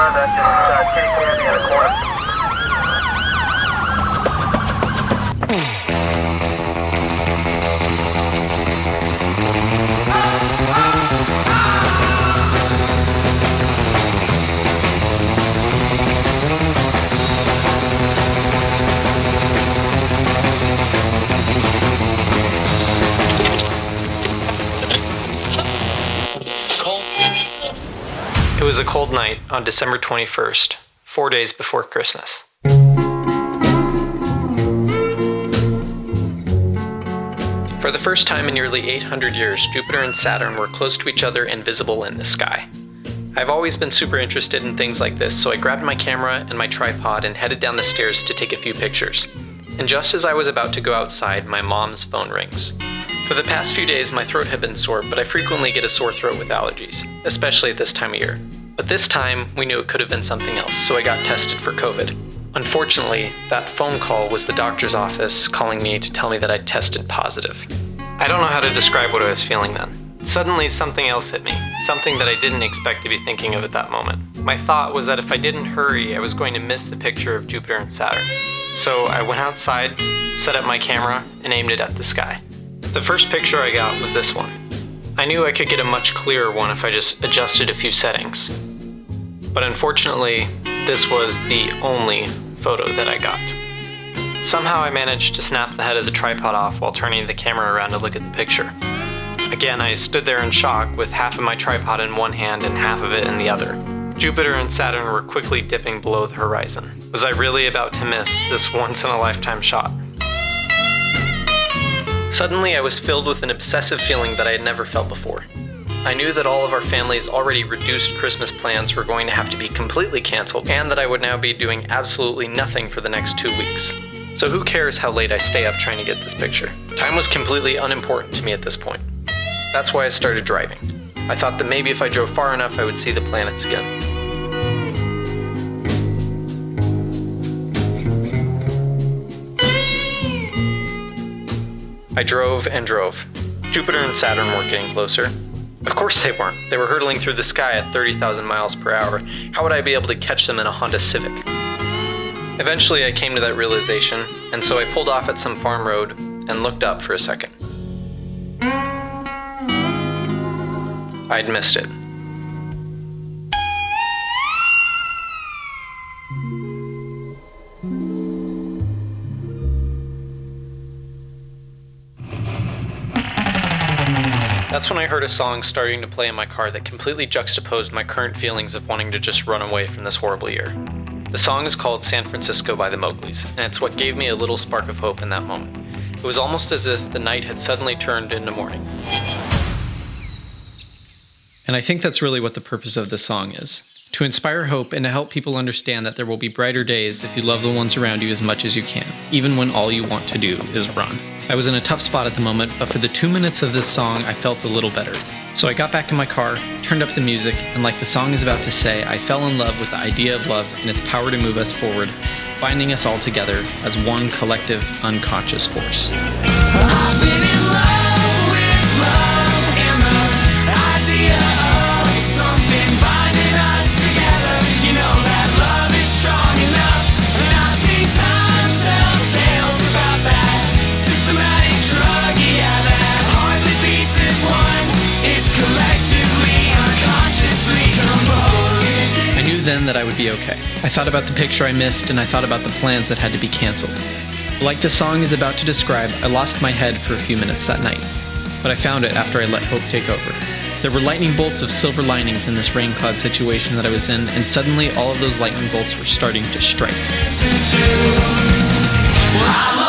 confirm that. Just kitty candy in the corner. It was a cold night on December 21st, 4 days before Christmas. For the first time in nearly 800 years, Jupiter and Saturn were close to each other and visible in the sky. I've always been super interested in things like this, so I grabbed my camera and my tripod and headed down the stairs to take a few pictures. And just as I was about to go outside, my mom's phone rings. For the past few days, my throat had been sore, but I frequently get a sore throat with allergies, especially at this time of year. But this time, we knew it could have been something else, so I got tested for COVID. Unfortunately, that phone call was the doctor's office calling me to tell me that I'd tested positive. I don't know how to describe what I was feeling then. Suddenly, something else hit me, something that I didn't expect to be thinking of at that moment. My thought was that if I didn't hurry, I was going to miss the picture of Jupiter and Saturn. So I went outside, set up my camera, and aimed it at the sky. The first picture I got was this one. I knew I could get a much clearer one if I just adjusted a few settings. But unfortunately, this was the only photo that I got. Somehow I managed to snap the head of the tripod off while turning the camera around to look at the picture. Again, I stood there in shock with half of my tripod in one hand and half of it in the other. Jupiter and Saturn were quickly dipping below the horizon. Was I really about to miss this once-in-a-lifetime shot? Suddenly, I was filled with an obsessive feeling that I had never felt before. I knew that all of our family's already reduced Christmas plans were going to have to be completely canceled, and that I would now be doing absolutely nothing for the next 2 weeks. So who cares how late I stay up trying to get this picture? Time was completely unimportant to me at this point. That's why I started driving. I thought that maybe if I drove far enough, I would see the planets again. I drove and drove. Jupiter and Saturn weren't getting closer. Of course they weren't. They were hurtling through the sky at 30,000 miles per hour. How would I be able to catch them in a Honda Civic? Eventually I came to that realization, and so I pulled off at some farm road and looked up for a second. I'd missed it. That's when I heard a song starting to play in my car that completely juxtaposed my current feelings of wanting to just run away from this horrible year. The song is called San Francisco by the Mowglis, and it's what gave me a little spark of hope in that moment. It was almost as if the night had suddenly turned into morning. And I think that's really what the purpose of this song is. To inspire hope and to help people understand that there will be brighter days if you love the ones around you as much as you can, even when all you want to do is run. I was in a tough spot at the moment, but for the 2 minutes of this song, I felt a little better. So I got back in my car, turned up the music, and like the song is about to say, I fell in love with the idea of love and its power to move us forward, binding us all together as one collective, unconscious force. I've been in love with love and the idea of something binding us together. You know that love is strong enough, and I've seen time tell tales about that systematic drug, yeah, that heart that beats as one. It's collectively, unconsciously composed. I knew then that I would be okay. I thought about the picture I missed, and I thought about the plans that had to be canceled. Like the song is about to describe, I lost my head for a few minutes that night, but I found it after I let hope take over. There were lightning bolts of silver linings in this rain cloud situation that I was in, and suddenly all of those lightning bolts were starting to strike. Well,